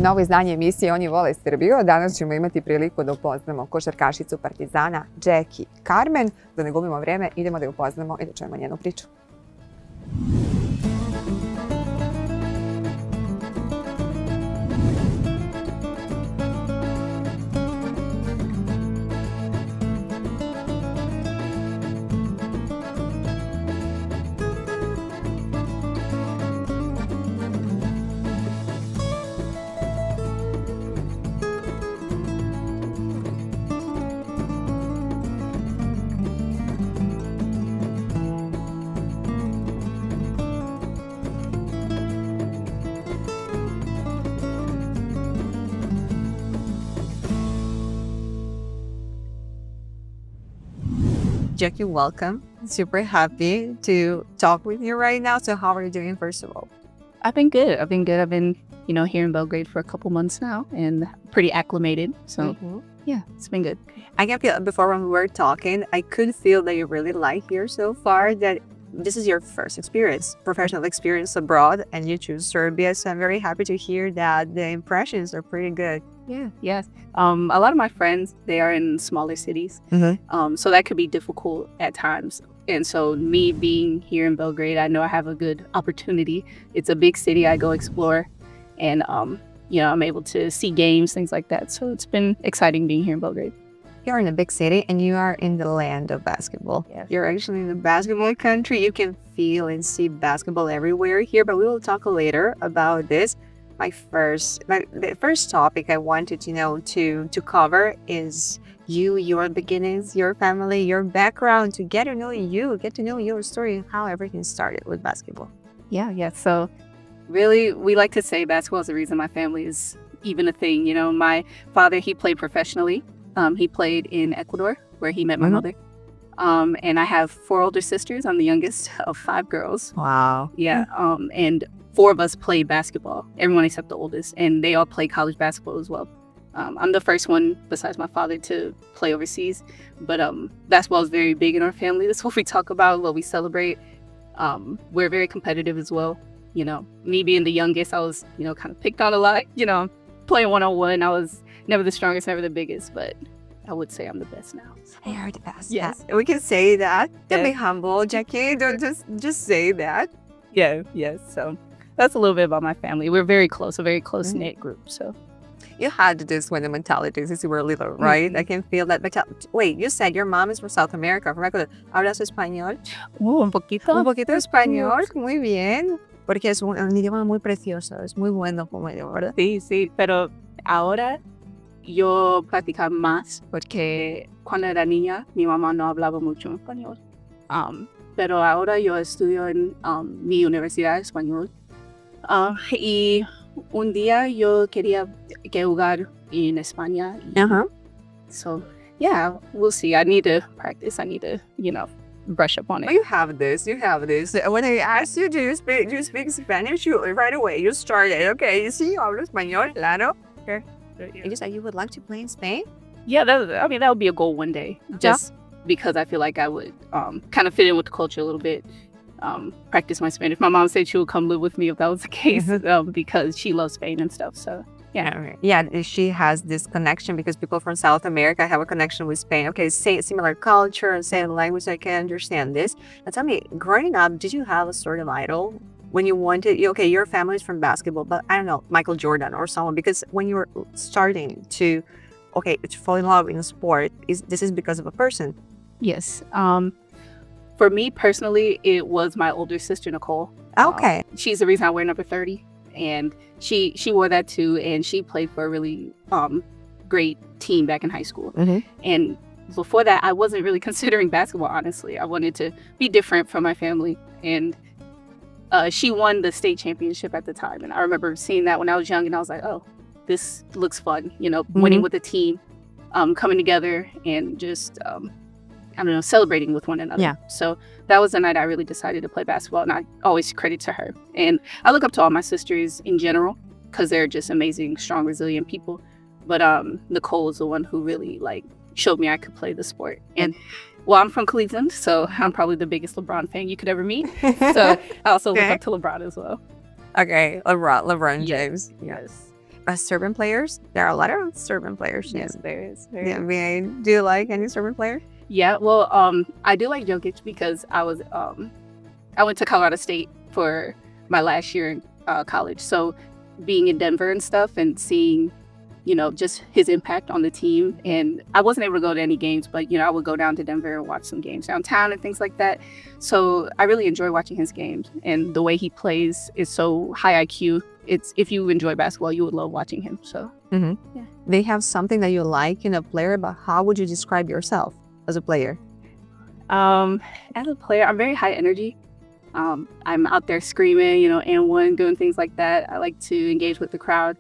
novo izdanje emisije Oni vole Srbiju. Danas ćemo imati priliku da upoznamo košarkašicu Partizana Džeki Karmen. Da ne gubimo vreme, idemo da je upoznamo i da čujemo njenu priču. Jackie, welcome. Super happy to talk with you right now. So how are you doing, first of all? I've been good. I've been, here in Belgrade for a couple months now and pretty acclimated. So yeah, it's been good. I can feel, before when we were talking, I could feel that you really like here so far, that this is your first experience, professional experience abroad, and you choose Serbia. So I'm very happy to hear that the impressions are pretty good. Yeah, yes. A lot of my friends, they are in smaller cities. So that could be difficult at times. And so me being here in Belgrade, I know I have a good opportunity. It's a big city. I go explore and, I'm able to see games, things like that. So it's been exciting being here in Belgrade. You're in a big city and you are in the land of basketball. Yes. You're actually in the basketball country. You can feel and see basketball everywhere here, but we will talk later about this. The first topic I wanted to cover is your beginnings, your family, your background, to get to know you, get to know your story and how everything started with basketball. Yeah. So really, we like to say basketball is the reason my family is even a thing. My father, he played professionally. He played in Ecuador, where he met my mother. And I have 4 older sisters. I'm the youngest of 5 girls. Wow. Yeah. And 4 of us played basketball, everyone except the oldest, and they all play college basketball as well. I'm the first one, besides my father, to play overseas. But basketball is very big in our family. That's what we talk about, what we celebrate. We're very competitive as well. Me being the youngest, I was, kind of picked on a lot. Playing one-on-one, I was never the strongest, never the biggest, but I would say I'm the best now. You're the best. Yes. We can say that. Don't Yeah. be humble, Jackie. Don't just say that. Yeah, yes. So that's a little bit about my family. We're very close, a very close-knit group. So You had this winning mentality since you were little, right? I can feel that. Wait, you said your mom is from South America, from Ecuador. ¿Hablas español? un poquito. Un poquito de español. Muy bien. Porque es un idioma muy precioso. Es muy bueno como idioma, ¿verdad? Sí, pero ahora yo practico más porque cuando era niña mi mamá no hablaba mucho español. Pero ahora yo estudio en mi universidad español. Y un día yo quería jugar en España. So, yeah, we'll see. I need to practice. I need to, brush up on it. But you have this. When I asked you, do you speak Spanish? Right away, you started. Okay, sí, hablo español, claro. Okay. And you said you would like to play in Spain? Yeah, that would be a goal one day. Just because I feel like I would kind of fit in with the culture a little bit. Practice my Spanish. My mom said she would come live with me if that was the case because she loves Spain and stuff. So yeah, she has this connection because people from South America have a connection with Spain. Okay, similar culture and same language. I can understand this. Now tell me, growing up, did you have a sort of idol when you wanted? Okay, your family is from basketball, but I don't know, Michael Jordan or someone, because when you were starting to fall in love in a sport, this is because of a person? Yes. For me personally, it was my older sister, Nicole. Okay. She's the reason I wear number 30. And she wore that too. And she played for a really great team back in high school. And before that, I wasn't really considering basketball, honestly. I wanted to be different from my family. And she won the state championship at the time. And I remember seeing that when I was young. And I was like, oh, this looks fun. Winning with a team, coming together and just celebrating with one another. Yeah. So that was the night I really decided to play basketball, and I always credit to her. And I look up to all my sisters in general because they're just amazing, strong, resilient people. But Nicole was the one who really showed me I could play the sport. And well, I'm from Cleveland, so I'm probably the biggest LeBron fan you could ever meet. So I also look up to LeBron as well. Okay, LeBron James. Yes. Serbian players? There are a lot of Serbian players. Yes, there is. Yeah, do you like any Serbian player? Yeah, well, I do like Djokic because I went to Colorado State for my last year in college. So being in Denver and stuff and seeing, you know, just his impact on the team. And I wasn't able to go to any games, but, you know, I would go down to Denver and watch some games downtown and things like that. So I really enjoy watching his games. And the way he plays is so high IQ. If you enjoy basketball, you would love watching him. So, yeah. They have something that you like in a player, but how would you describe yourself as a player? As a player, I'm very high energy. I'm out there screaming, you know, and one, doing things like that. I like to engage with the crowd.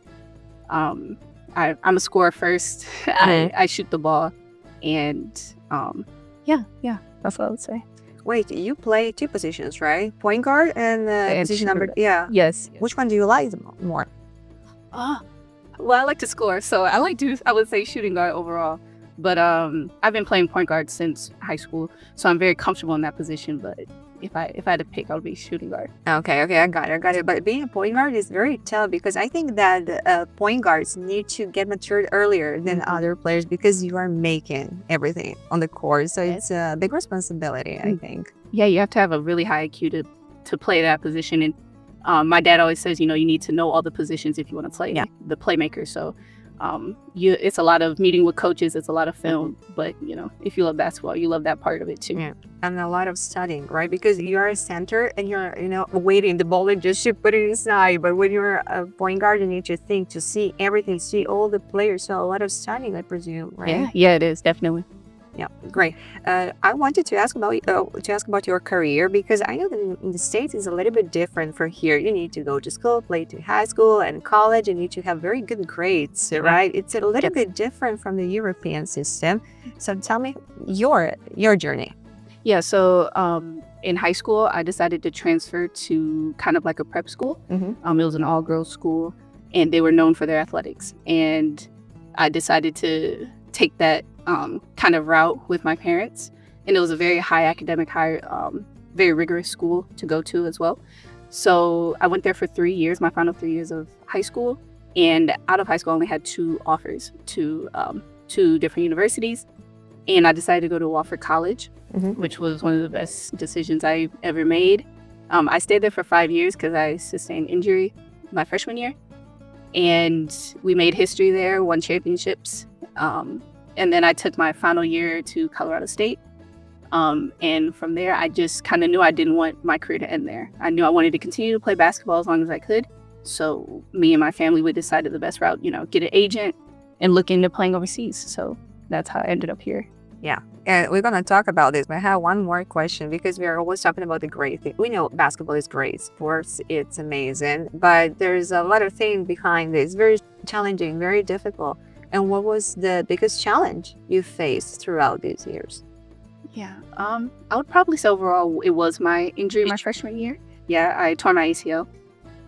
I'm a scorer first. I shoot the ball. And yeah, that's what I would say. Wait, you play 2 positions, right? Point guard and position number. Yeah. Yes. Which one do you like more? Well, I like to score, so I would say shooting guard overall. But I've been playing point guard since high school, so I'm very comfortable in that position. But if I had to pick, I would be shooting guard. Okay, I got it. But being a point guard is very tough because I think that point guards need to get matured earlier than other players because you are making everything on the court. So it's a big responsibility, I think. Yeah, you have to have a really high IQ to play that position. And my dad always says, you know, you need to know all the positions if you want to play the playmaker. So it's a lot of meeting with coaches, it's a lot of film, but you know, if you love basketball, you love that part of it too. Yeah, and a lot of studying, right? Because you're a center and you're, you know, waiting the ball and just you put it inside. But when you're a point guard, you need to think, to see everything, see all the players. So a lot of studying, I presume, right? Yeah, it is definitely. Yeah, great. I wanted to ask about your career because I know that in the States it's a little bit different from here. You need to go to school, play to high school and college, and you need to have very good grades, right? It's a little bit different from the European system. So tell me your journey. Yeah, so in high school, I decided to transfer to kind of like a prep school. It was an all-girls school, and they were known for their athletics. And I decided to take that kind of route with my parents, and it was a very high academic, very rigorous school to go to as well. So I went there for 3 years, my final 3 years of high school, and out of high school I only had 2 offers to 2 different universities, and I decided to go to Wofford College, which was one of the best decisions I ever made. I stayed there for 5 years because I sustained injury my freshman year, and we made history there, won championships. And then I took my final year to Colorado State. And from there, I just kind of knew I didn't want my career to end there. I knew I wanted to continue to play basketball as long as I could. So me and my family, we decided the best route, you know, get an agent and look into playing overseas. So that's how I ended up here. Yeah, and we're going to talk about this, but I have one more question because we are always talking about the great thing. We know basketball is great, sports, it's amazing, but there's a lot of things behind this. Very challenging, very difficult. And what was the biggest challenge you faced throughout these years? Yeah, I would probably say overall it was my injury my freshman year. Yeah, I tore my ACL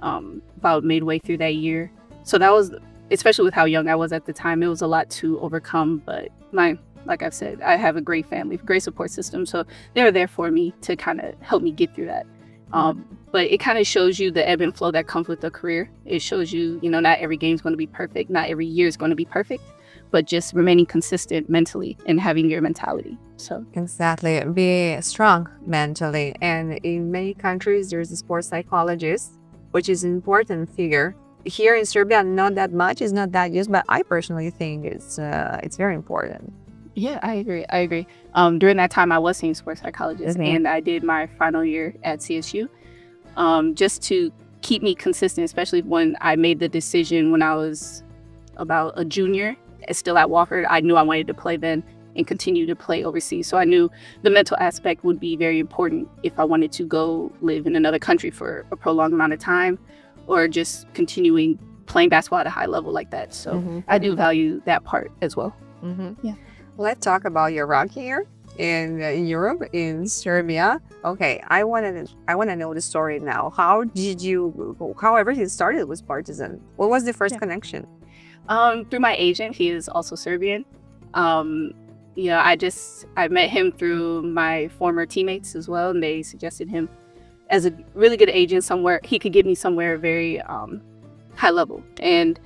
about midway through that year. So that was, especially with how young I was at the time, it was a lot to overcome. But like I've said, I have a great family, great support system. So they were there for me to kind of help me get through that. But it kind of shows you the ebb and flow that comes with a career. It shows you, you know, not every game is going to be perfect. Not every year is going to be perfect, but just remaining consistent mentally and having your mentality. So exactly, be strong mentally. And in many countries, there's a sports psychologist, which is an important figure. Here in Serbia, not that much, it's not that used, but I personally think it's very important. Yeah, I agree. During that time, I was seeing a sports psychologist, and I did my final year at CSU, just to keep me consistent, especially when I made the decision when I was about a junior, still at Wofford. I knew I wanted to play then and continue to play overseas. So I knew the mental aspect would be very important if I wanted to go live in another country for a prolonged amount of time, or just continuing playing basketball at a high level like that. So I do value that part as well. Yeah. Let's talk about your rock year in Europe, in Serbia. Okay, I want to know the story now. How everything started with Partizan? What was the first connection? Through my agent. He is also Serbian. You know, I met him through my former teammates as well, and they suggested him as a really good agent somewhere. He could get me somewhere very high level. And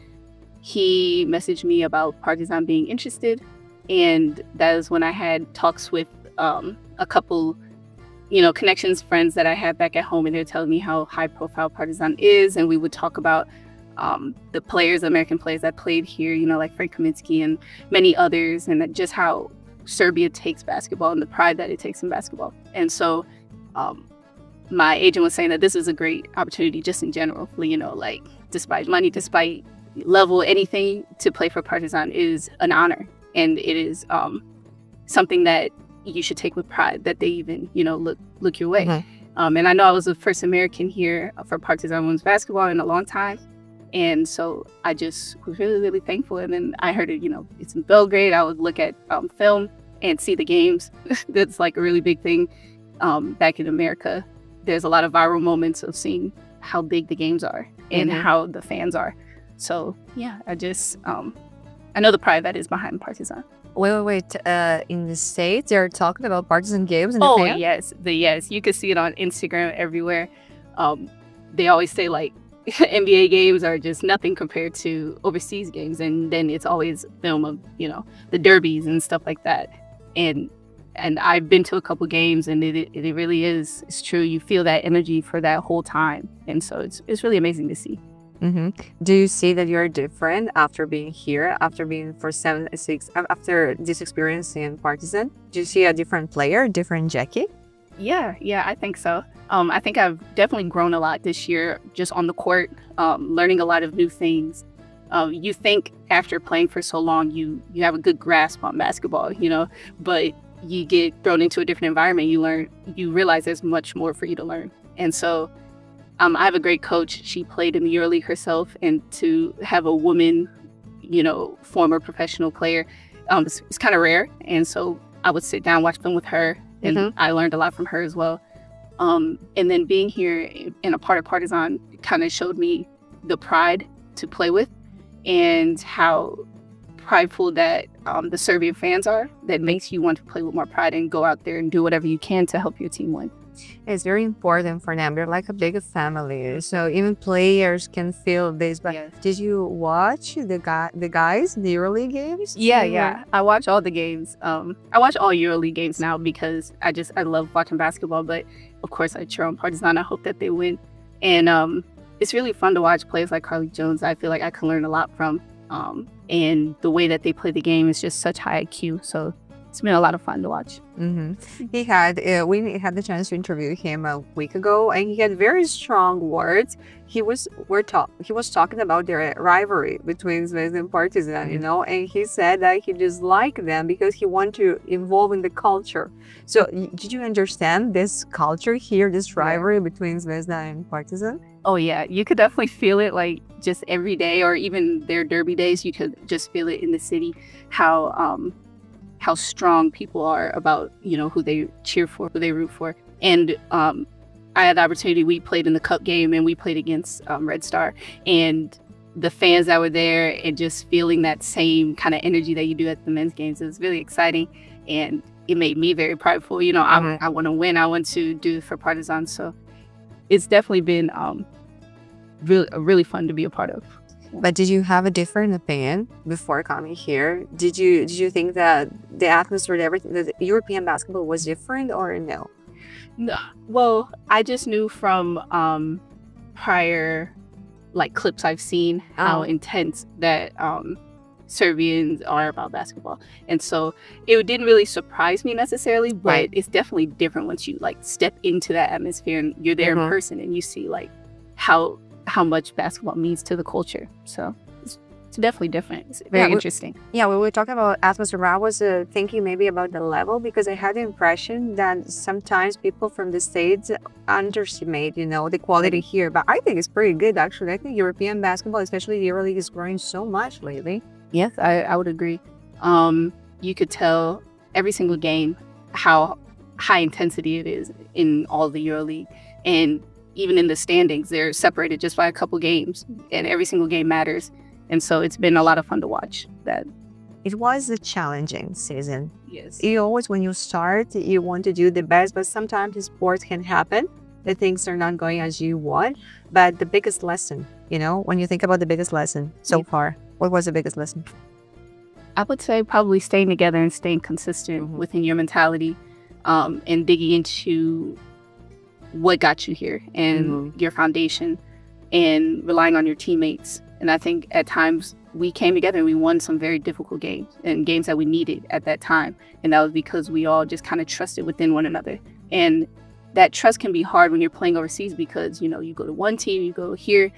he messaged me about Partizan being interested. And that is when I had talks with a couple, connections, friends that I had back at home. And they're telling me how high profile Partizan is. And we would talk about the players, American players that played here, like Frank Kaminsky and many others, and just how Serbia takes basketball and the pride that it takes in basketball. And so my agent was saying that this is a great opportunity just in general, like despite money, despite level, anything, to play for Partizan is an honor. And it is something that you should take with pride, that they even, look your way. Mm-hmm. And I know I was the first American here for Partizan women's basketball in a long time. And so I just was really, really thankful. And then I heard it, it's in Belgrade. I would look at film and see the games. That's like a really big thing back in America. There's a lot of viral moments of seeing how big the games are and mm-hmm. how the fans are. So, yeah, I just, I know the pride that is behind Partizan. Wait. In the States, they're talking about Partizan games in Japan? Oh, yes. Yes. You can see it on Instagram everywhere. They always say, like, NBA games are just nothing compared to overseas games. And then it's always film of, the derbies and stuff like that. And I've been to a couple games, and it really is. It's true. You feel that energy for that whole time. And so it's really amazing to see. Mm-hmm. Do you see that you're different after being here, after being for after this experience in Partizan? Do you see a different player, different Džeki? Yeah, I think so. I think I've definitely grown a lot this year, just on the court, learning a lot of new things. You think after playing for so long, you have a good grasp on basketball, but you get thrown into a different environment. You realize there's much more for you to learn. And so I have a great coach. She played in the EuroLeague herself, and to have a woman, former professional player, it's kind of rare. And so I would sit down, watch film with her, and mm-hmm. I learned a lot from her as well. And then being here and a part of Partizan kind of showed me the pride to play with, and how prideful that the Serbian fans are. That makes you want to play with more pride and go out there and do whatever you can to help your team win. It's very important for them. They're like a big family, so even players can feel this. But yes. Did you watch the guys, the EuroLeague games? Yeah. I watch all the games. I watch all EuroLeague games now because I love watching basketball. But of course, I cheer on Partizan. I hope that they win, and it's really fun to watch players like Carly Jones. I feel like I can learn a lot from, and the way that they play the game is just such high IQ. So it's been a lot of fun to watch. Mm-hmm. We had the chance to interview him a week ago, and he had very strong words. He was talking about their rivalry between Zvezda and Partizan, mm-hmm. And he said that he disliked them because he wanted to involve in the culture. So did you understand this culture here, this rivalry between Zvezda and Partizan? Oh yeah, you could definitely feel it, like just every day, or even their derby days. You could just feel it in the city, how strong people are about, who they cheer for, who they root for. And I had the opportunity, we played in the cup game, and we played against Red Star, and the fans that were there, and just feeling that same kind of energy that you do at the men's games, it was really exciting, and it made me very prideful. Mm-hmm. I want to win. I want to do it for Partizan. So it's definitely been really fun to be a part of. But did you have a different opinion before coming here? Did you think that the atmosphere, everything, the European basketball was different, or no? No. Well, I just knew from prior clips I've seen how intense that Serbians are about basketball, and so it didn't really surprise me necessarily. But right. It's definitely different once you step into that atmosphere and you're there mm-hmm. in person, and you see how much basketball means to the culture. So it's definitely different. It's very interesting. We were talking about atmosphere. I was thinking maybe about the level, because I had the impression that sometimes people from the States underestimate, the quality here. But I think it's pretty good, actually. I think European basketball, especially the EuroLeague, is growing so much lately. Yes, I would agree. You could tell every single game how high intensity it is in all the EuroLeague. And even in the standings, they're separated just by a couple games, and every single game matters. And so it's been a lot of fun to watch that. It was a challenging season. Yes. You always, when you start, you want to do the best, but sometimes in sports can happen that things are not going as you want. But the biggest lesson, when you think about the biggest lesson so far. What was the biggest lesson? I would say probably staying together and staying consistent within your mentality, and digging into what got you here and your foundation, and relying on your teammates. And I think at times we came together and we won some very difficult games, and games that we needed at that time. And that was because we all just kind of trusted within one another. And that trust can be hard when you're playing overseas because, you know, you go to one team, you go here,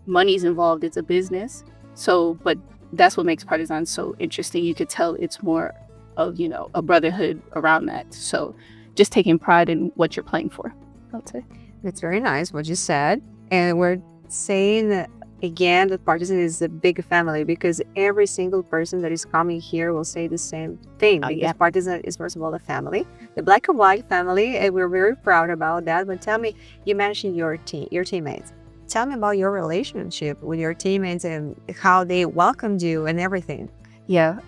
money's involved, it's a business. So, but that's what makes Partizan so interesting. You could tell it's more of, you know, a brotherhood around that. So just taking pride in what you're playing for, I would say. It's very nice what you said. And we're saying that, again, that Partizan is a big family because every single person that is coming here will say the same thing. Because Partizan is, first of all, a family, the black and white family, and we're very proud about that. But tell me, you mentioned your teammates. Tell me about your relationship with your teammates and how they welcomed you and everything. Yeah,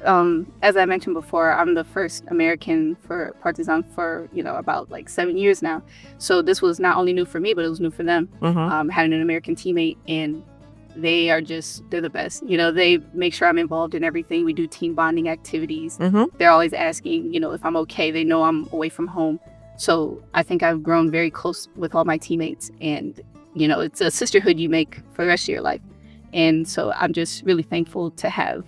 as I mentioned before, I'm the first American for Partizan for, you know, about like 7 years now. So this was not only new for me, but it was new for them, having an American teammate. And they're the best. You know, they make sure I'm involved in everything. We do team bonding activities. They're always asking, you know, if I'm okay. They know I'm away from home. So I think I've grown very close with all my teammates. And, you know, it's a sisterhood you make for the rest of your life. And so I'm just really thankful to have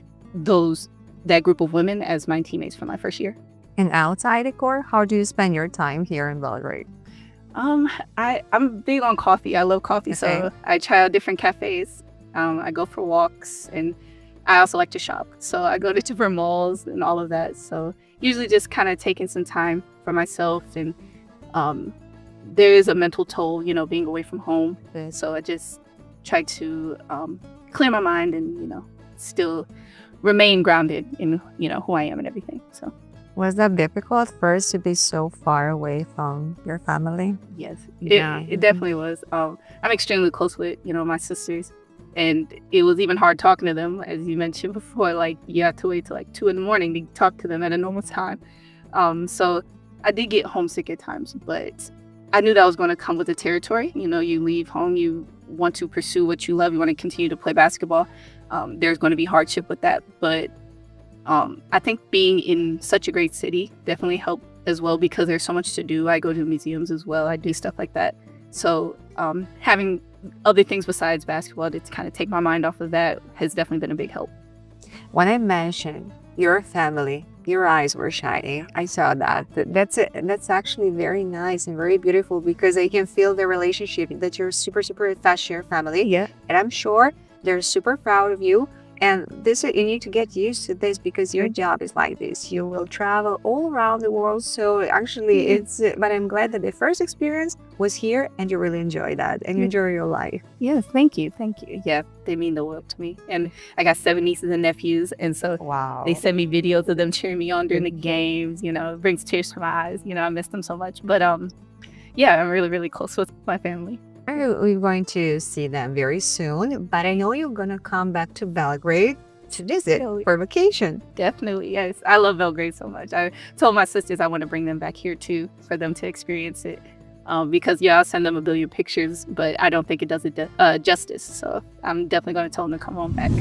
that group of women as my teammates for my first year. And outside the court, how do you spend your time here in Belgrade? I'm big on coffee. I love coffee. So I try out different cafes. I go for walks, and I also like to shop. So I go to different malls and all of that. So usually just kind of taking some time for myself. And there is a mental toll, you know, being away from home. So I just try to clear my mind and, you know, still remain grounded in, you know, who I am and everything. So was that difficult at first to be so far away from your family? Yes, it definitely was. I'm extremely close with, you know, my sisters, and it was even hard talking to them, as you mentioned before. Like, you have to wait till like 2 in the morning to talk to them at a normal time. So I did get homesick at times, but I knew that was going to come with the territory. You know, you leave home, you want to pursue what you love, you want to continue to play basketball. There's going to be hardship with that, but I think being in such a great city definitely helped as well because there's so much to do. I go to museums as well. I do stuff like that. So having other things besides basketball to kind of take my mind off of that has definitely been a big help. When I mentioned your family, your eyes were shining. I saw that. That's actually very nice and very beautiful because I can feel the relationship that you're super, super attached to your family. Yeah. And I'm sure they're super proud of you. And you need to get used to this because your job is like this. You will travel all around the world. So actually but I'm glad that the first experience was here and you really enjoy that and you enjoy your life. Yes, thank you. Thank you. Yeah, they mean the world to me. And I got 7 nieces and nephews. And so they send me videos of them cheering me on during the games. You know, it brings tears to my eyes. You know, I miss them so much. But yeah, I'm really, really close with my family. We're going to see them very soon, but I know you're going to come back to Belgrade to visit for vacation. Definitely, yes. I love Belgrade so much. I told my sisters I want to bring them back here too, for them to experience it. Because, yeah, I'll send them a billion pictures, but I don't think it does it justice. So I'm definitely going to tell them to come on back.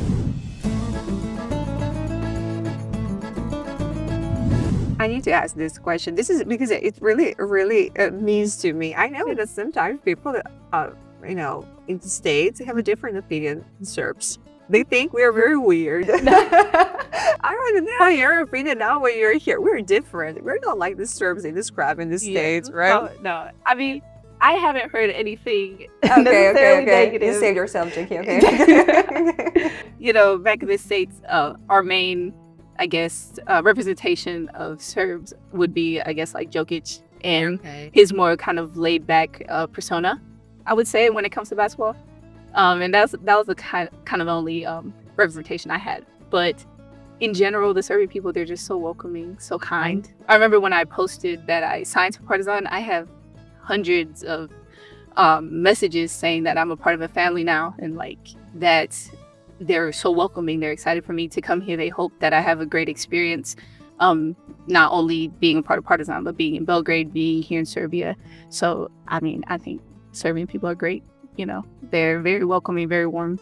I need to ask this question. This is because it really, really means to me. I know that sometimes people, you know, in the States have a different opinion than Serbs. They think we're very weird. I want to know your opinion now when you're here. We're different. We're not like the Serbs they describe in the States, right? No. I mean, I haven't heard anything necessarily negative. You saved yourself, Džeki, okay? You know, back in the States, our main, I guess, representation of Serbs would be, I guess, like Djokic and his more kind of laid back persona, I would say, when it comes to basketball. And that was the kind of only representation I had. But in general, the Serbian people, they're just so welcoming, so kind. I remember when I posted that I signed for Partizan, I have hundreds of messages saying that I'm a part of a family now and like that they're so welcoming. They're excited for me to come here. They hope that I have a great experience, not only being a part of Partizan, but being in Belgrade, being here in Serbia. So, I mean, I think Serbian people are great. You know, they're very welcoming, very warm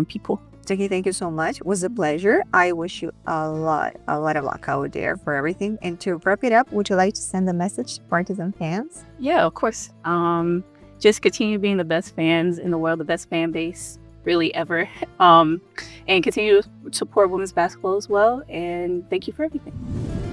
people. Džeki, thank you so much. It was a pleasure. I wish you a lot of luck out there for everything. And to wrap it up, would you like to send a message to Partizan fans? Yeah, of course. Just continue being the best fans in the world, the best fan base really ever. And continue to support women's basketball as well. And thank you for everything.